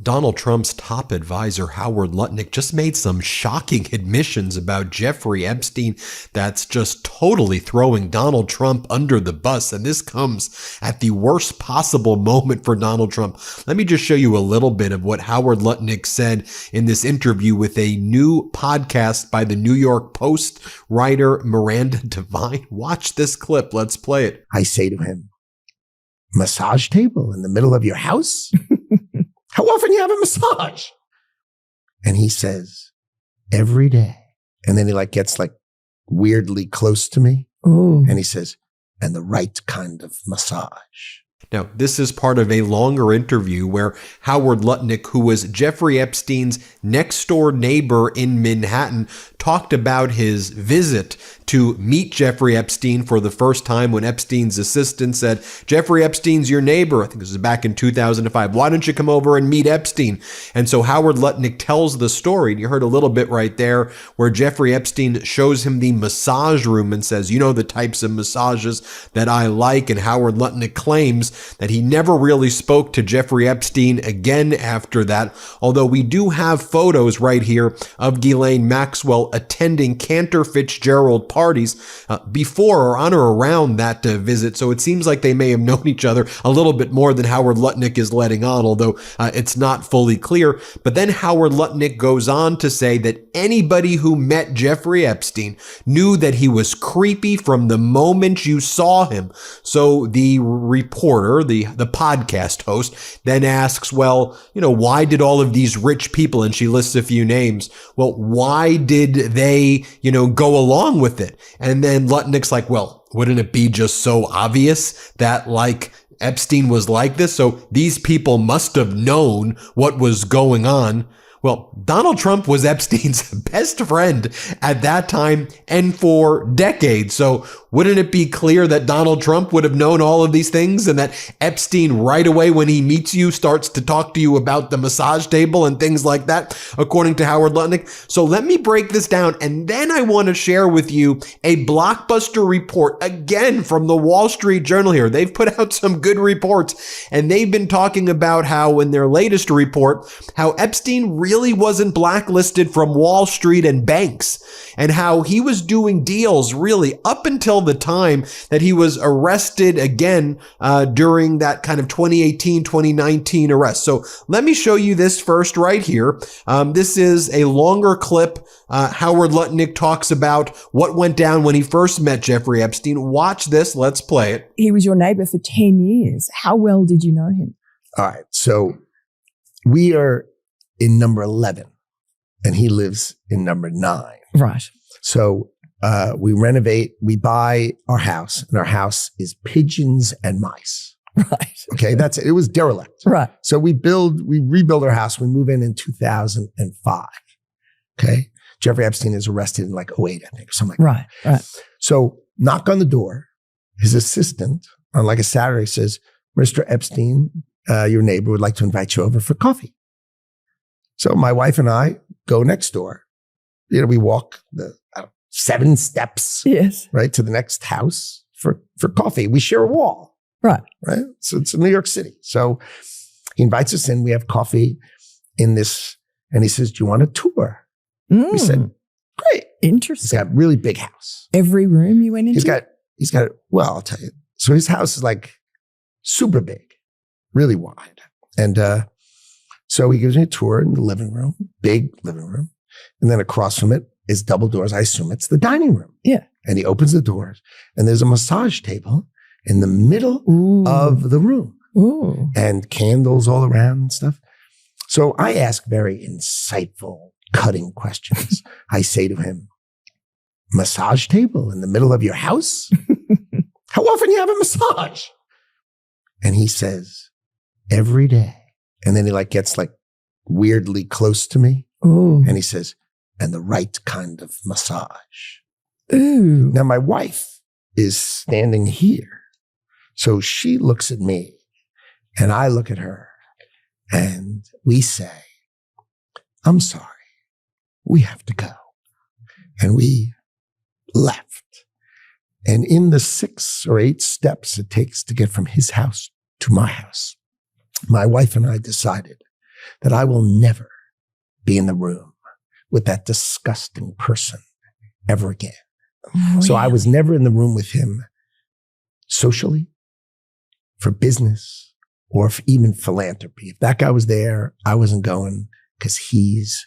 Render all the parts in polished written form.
Donald Trump's top advisor, Howard Lutnik, just made some shocking admissions about Jeffrey Epstein that's just totally throwing Donald Trump under the bus. And this comes at the worst possible moment for Donald Trump. Let me just show you a little bit of what Howard Lutnik said in this interview with a new podcast by the New York Post writer Miranda Devine. Watch this clip. Let's play it. I say to him, massage table in the middle of your house? How often you have a massage? And he says, every day. And then he gets weirdly close to me. Ooh. And he says, and the right kind of massage. Now, this is part of a longer interview where Howard Lutnik, who was Jeffrey Epstein's next door neighbor in Manhattan, talked about his visit to meet Jeffrey Epstein for the first time when Epstein's assistant said, Jeffrey Epstein's your neighbor. I think this was back in 2005. Why don't you come over and meet Epstein? And so Howard Lutnik tells the story, and you heard a little bit right there, where Jeffrey Epstein shows him the massage room and says, you know, the types of massages that I like. And Howard Lutnik claims that he never really spoke to Jeffrey Epstein again after that, although we do have photos right here of Ghislaine Maxwell attending Cantor Fitzgerald parties before or on or around that visit. So it seems like they may have known each other a little bit more than Howard Lutnik is letting on, although it's not fully clear. But then Howard Lutnik goes on to say that anybody who met Jeffrey Epstein knew that he was creepy from the moment you saw him. So the reporter, the podcast host, then asks, well, you know, why did all of these rich people, and she lists a few names, well, why did they, you know, go along with it? And then Lutnik's like, well, wouldn't it be just so obvious that Epstein was like this? So these people must have known what was going on. Well, Donald Trump was Epstein's best friend at that time and for decades. So wouldn't it be clear that Donald Trump would have known all of these things, and that Epstein right away when he meets you starts to talk to you about the massage table and things like that, according to Howard Lutnik? So let me break this down, and then I want to share with you a blockbuster report, again from the Wall Street Journal here. They've put out some good reports, and they've been talking about how in their latest report, how Epstein really wasn't blacklisted from Wall Street and banks, and how he was doing deals really up until the time that he was arrested again during that kind of 2018, 2019 arrest. So let me show you this first right here. This is a longer clip. Howard Lutnik talks about what went down when he first met Jeffrey Epstein. Watch this. Let's play it. He was your neighbor for 10 years. How well did you know him? All right. So we are in number 11 and he lives in number 9. Right. So we renovate, we buy our house, and our house is pigeons and mice. Right. Okay, that's it. It was derelict. Right. So we rebuild our house. We move in 2005. Okay. Jeffrey Epstein is arrested in 2008, I think, or something like that. Right. So knock on the door. His assistant on a Saturday says, Mr. Epstein, your neighbor would like to invite you over for coffee. So my wife and I go next door. You know, we walk the 7 steps, yes, right, to the next house for coffee. We share a wall, right. So it's in New York City. So he invites us in. We have coffee in this, and he says, "Do you want a tour?" We said, "Great." Interesting. He's got a really big house. Every room you went into? He's got. Well, I'll tell you. So his house is super big, really wide, and so he gives me a tour in the living room, big living room, and then across from it is double doors. I assume it's the dining room. Yeah. And he opens the doors, and there's a massage table in the middle of the room. Ooh. And candles all around and stuff. So I ask very insightful, cutting questions. I say to him, massage table in the middle of your house? How often you have a massage? And he says, every day. And then he gets weirdly close to me. Ooh. And he says, and the right kind of massage. Ooh. Now my wife is standing here. So she looks at me and I look at her and we say, I'm sorry, we have to go. And we left. And in the 6 or 8 steps it takes to get from his house to my house, my wife and I decided that I will never be in the room with that disgusting person ever again. Really? So I was never in the room with him socially, for business, or for even philanthropy. If that guy was there, I wasn't going because he's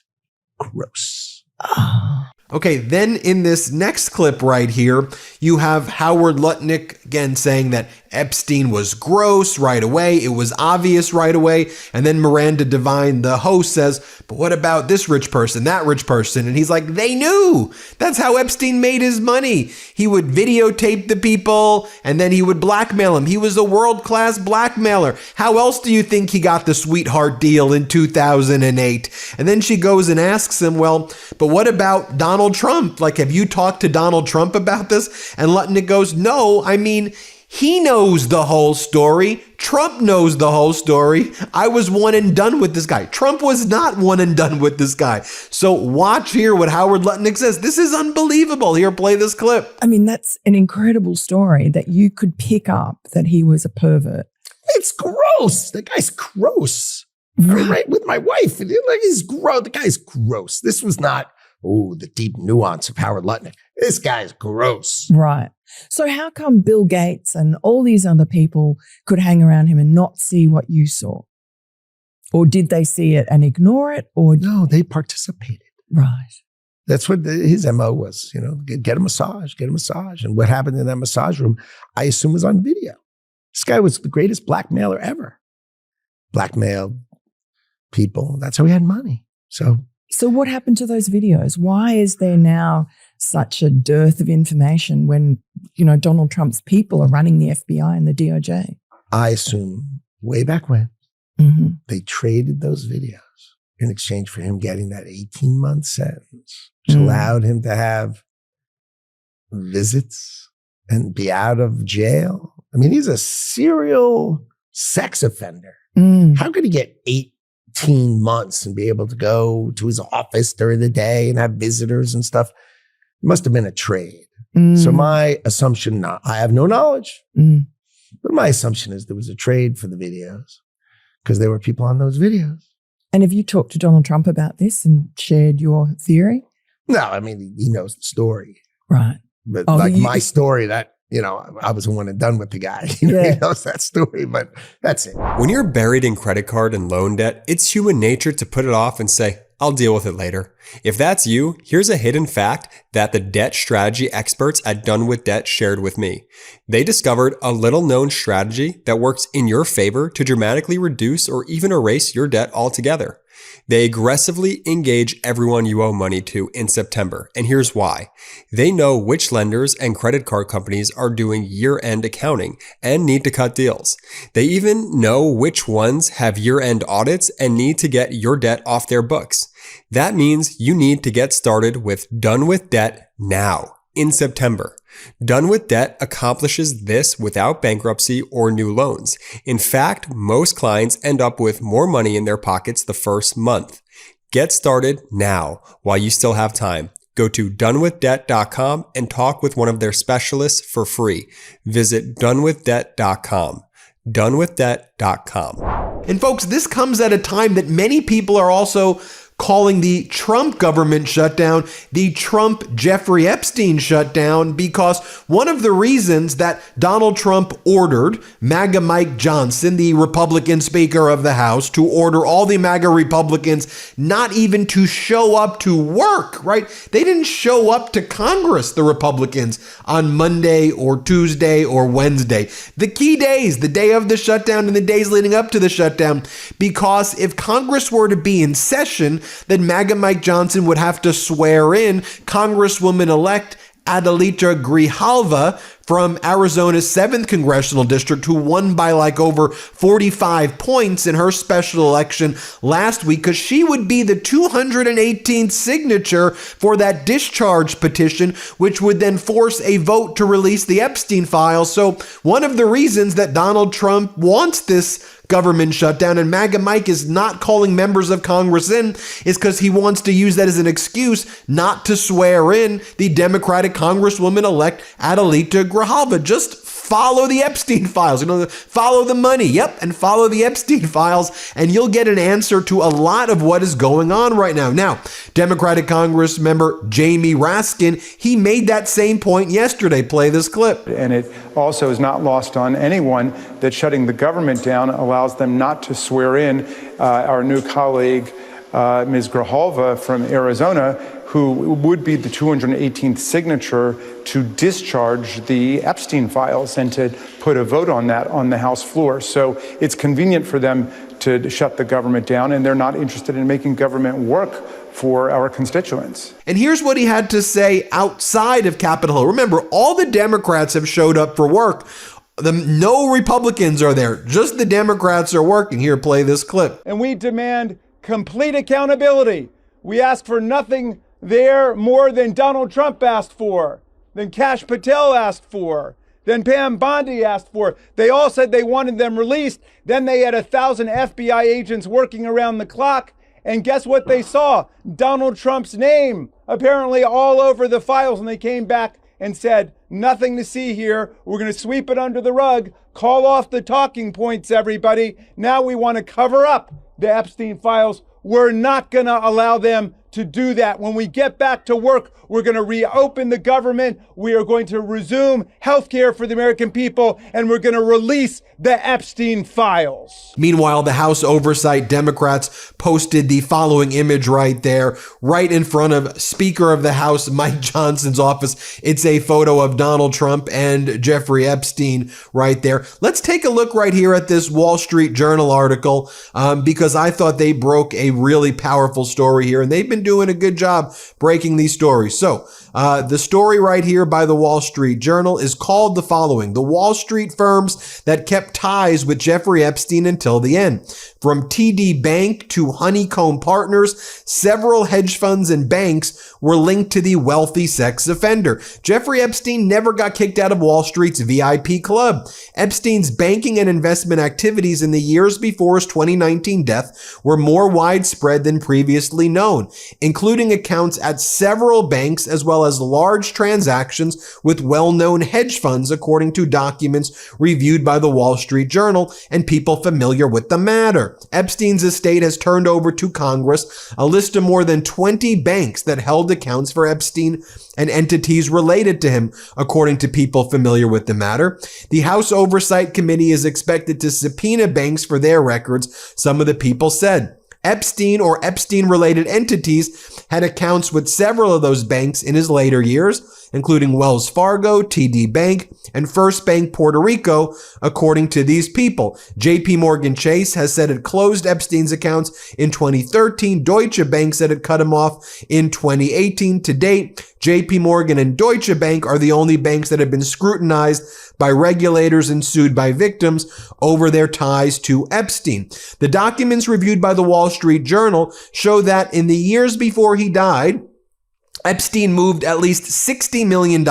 gross. Oh. Okay, then in this next clip right here, you have Howard Lutnik again saying that Epstein was gross right away. It was obvious right away. And then Miranda Devine, the host, says, but what about this rich person, that rich person? And he's like, they knew. That's how Epstein made his money. He would videotape the people and then he would blackmail them. He was a world-class blackmailer. How else do you think he got the sweetheart deal in 2008? And then she goes and asks him, well, but what about Donald Trump? Like, have you talked to Donald Trump about this? And Lutnik goes, no, I mean, he knows the whole story. Trump knows the whole story. I was one and done with this guy. Trump was not one and done with this guy. So watch here what Howard Lutnik says. This is unbelievable. Here, play this clip. I mean, that's an incredible story that you could pick up that he was a pervert. It's gross. The guy's gross. Right with my wife. Like, he's gross. The guy's gross. This was not, the deep nuance of Howard Lutnik. This guy's gross. Right. So how come Bill Gates and all these other people could hang around him and not see what you saw? Or did they see it and ignore it? Or No, they participated. Right. That's what his MO was, get a massage. And what happened in that massage room, I assume, was on video. This guy was the greatest blackmailer ever. Blackmailed people. That's how he had money. So what happened to those videos? Why is there now such a dearth of information when, Donald Trump's people are running the FBI and the DOJ? I assume way back when they traded those videos in exchange for him getting that 18-month sentence, which allowed him to have visits and be out of jail. I mean, he's a serial sex offender. How could he get 18 months and be able to go to his office during the day and have visitors and stuff? It must have been a trade. So my assumption, I have no knowledge, but my assumption is there was a trade for the videos because there were people on those videos. And have you talked to Donald Trump about this and shared your theory? No, I mean, he knows the story. Right. But my story, that, I was the one and done with the guy. He knows that story, but that's it. When you're buried in credit card and loan debt, it's human nature to put it off and say, I'll deal with it later. If that's you, here's a hidden fact that the debt strategy experts at Done With Debt shared with me. They discovered a little known strategy that works in your favor to dramatically reduce or even erase your debt altogether. They aggressively engage everyone you owe money to in September, and here's why. They know which lenders and credit card companies are doing year-end accounting and need to cut deals. They even know which ones have year-end audits and need to get your debt off their books. That means you need to get started with Done With Debt now, in September. Done With Debt accomplishes this without bankruptcy or new loans. In fact, most clients end up with more money in their pockets the first month. Get started now while you still have time. Go to donewithdebt.com and talk with one of their specialists for free. Visit donewithdebt.com. donewithdebt.com. And folks, this comes at a time that many people are also calling the Trump government shutdown the Trump Jeffrey Epstein shutdown, because one of the reasons that Donald Trump ordered MAGA Mike Johnson, the Republican Speaker of the House, to order all the MAGA Republicans not even to show up to work, right? They didn't show up to Congress, the Republicans, on Monday or Tuesday or Wednesday, the key days, the day of the shutdown and the days leading up to the shutdown, because if Congress were to be in session, then MAGA Mike Johnson would have to swear in Congresswoman-elect Adelita Grijalva from Arizona's 7th Congressional District, who won by over 45 points in her special election last week, because she would be the 218th signature for that discharge petition, which would then force a vote to release the Epstein files. So one of the reasons that Donald Trump wants this government shutdown and MAGA Mike is not calling members of Congress in is because he wants to use that as an excuse not to swear in the Democratic Congresswoman-elect Adelita Grijalva. Just follow the Epstein files, follow the money. Yep. And follow the Epstein files, and you'll get an answer to a lot of what is going on right now. Now, Democratic Congress member Jamie Raskin, he made that same point yesterday. Play this clip. And it also is not lost on anyone that shutting the government down allows them not to swear in our new colleague, Ms. Grijalva from Arizona, who would be the 218th signature to discharge the Epstein files and to put a vote on that on the House floor. So it's convenient for them to shut the government down, and they're not interested in making government work for our constituents. And here's what he had to say outside of Capitol Hill. Remember, all the Democrats have showed up for work. No Republicans are there. Just the Democrats are working. Here, play this clip. And we demand complete accountability. We ask for nothing there more than Donald Trump asked for, than Kash Patel asked for, than Pam Bondi asked for. They all said they wanted them released. Then they had 1,000 FBI agents working around the clock. And guess what they saw? Donald Trump's name apparently all over the files. And they came back and said, nothing to see here. We're going to sweep it under the rug. Call off the talking points, everybody. Now we want to cover up the Epstein files. We're not going to allow them to do that. When we get back to work, we're going to reopen the government. We are going to resume health care for the American people, and we're going to release the Epstein files. Meanwhile, the House Oversight Democrats posted the following image right there, right in front of Speaker of the House Mike Johnson's office. It's a photo of Donald Trump and Jeffrey Epstein right there. Let's take a look right here at this Wall Street Journal article, because I thought they broke a really powerful story here, and they've been doing a good job breaking these stories. So the story right here by the Wall Street Journal is called the following: the Wall Street firms that kept ties with Jeffrey Epstein until the end. From TD Bank to Honeycomb Partners, several hedge funds and banks were linked to the wealthy sex offender. Jeffrey Epstein never got kicked out of Wall Street's VIP club. Epstein's banking and investment activities in the years before his 2019 death were more widespread than previously known, including accounts at several banks as well as large transactions with well-known hedge funds, according to documents reviewed by the Wall Street Journal and people familiar with the matter. Epstein's estate has turned over to Congress a list of more than 20 banks that held accounts for Epstein and entities related to him, according to people familiar with the matter. The House Oversight Committee is expected to subpoena banks for their records, some of the people said. Epstein or Epstein-related entities had accounts with several of those banks in his later years, including Wells Fargo, TD Bank, and First Bank Puerto Rico, according to these people. JP Morgan Chase has said it closed Epstein's accounts in 2013. Deutsche Bank said it cut him off in 2018. To date, JP Morgan and Deutsche Bank are the only banks that have been scrutinized by regulators and sued by victims over their ties to Epstein. The documents reviewed by the Wall Street Journal show that in the years before he died, Epstein moved at least $60 million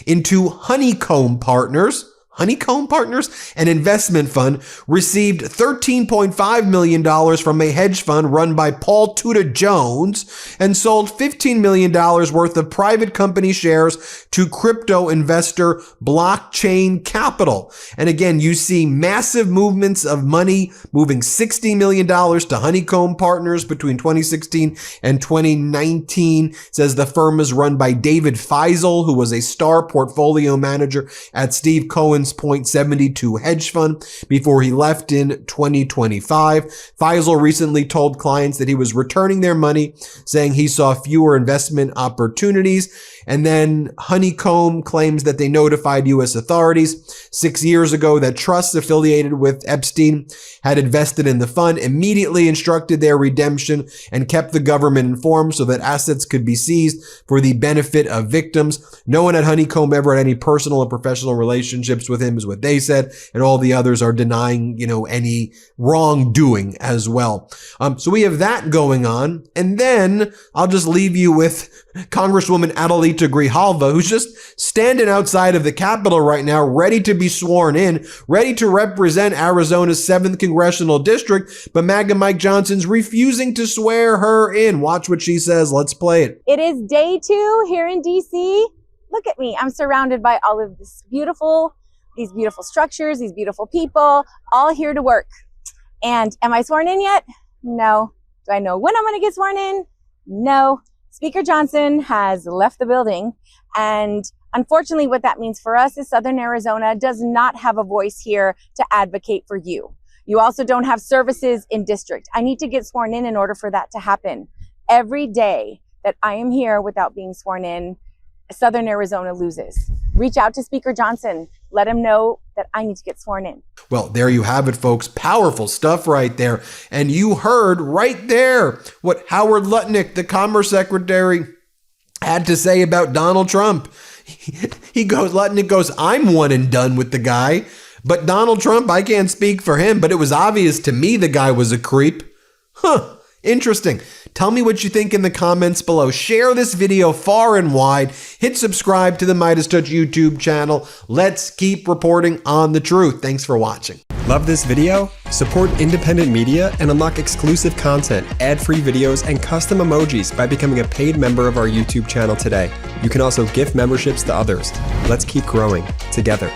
into Honeycomb Partners, an investment fund, received $13.5 million from a hedge fund run by Paul Tudor Jones, and sold $15 million worth of private company shares to crypto investor Blockchain Capital. And again, you see massive movements of money, moving $60 million to Honeycomb Partners between 2016 and 2019. It says the firm is run by David Feisel, who was a star portfolio manager at Steve Cohen's Point72 hedge fund before he left in 2025. Feisel recently told clients that he was returning their money, saying he saw fewer investment opportunities. And then Honeycomb claims that they notified U.S. authorities 6 years ago that trusts affiliated with Epstein had invested in the fund, immediately instructed their redemption, and kept the government informed so that assets could be seized for the benefit of victims. No one at Honeycomb ever had any personal or professional relationships with him, is what they said, and all the others are denying, any wrongdoing as well. So we have that going on. And then I'll just leave you with Congresswoman Adelita Grijalva, who's just standing outside of the Capitol right now, ready to be sworn in, ready to represent Arizona's 7th Congressional District, but MAGA Mike Johnson's refusing to swear her in. Watch what she says. Let's play it. It is day 2 here in DC. Look at me. I'm surrounded by all of this beautiful these beautiful structures, these beautiful people, all here to work. And am I sworn in yet? No. Do I know when I'm going to get sworn in? No. Speaker Johnson has left the building. And unfortunately, what that means for us is Southern Arizona does not have a voice here to advocate for you. You also don't have services in district. I need to get sworn in order for that to happen. Every day that I am here without being sworn in, Southern Arizona loses. Reach out to Speaker Johnson. Let him know that I need to get sworn in. Well, there you have it, folks. Powerful stuff right there. And you heard right there what Howard Lutnik, the Commerce Secretary, had to say about Donald Trump. Lutnik goes, I'm one and done with the guy. But Donald Trump, I can't speak for him, but it was obvious to me the guy was a creep. Huh. Interesting. Tell me what you think in the comments below. Share this video far and wide. Hit subscribe to the MeidasTouch YouTube channel. Let's keep reporting on the truth. Thanks for watching. Love this video? Support independent media and unlock exclusive content, ad-free videos, and custom emojis by becoming a paid member of our YouTube channel today. You can also gift memberships to others. Let's keep growing together.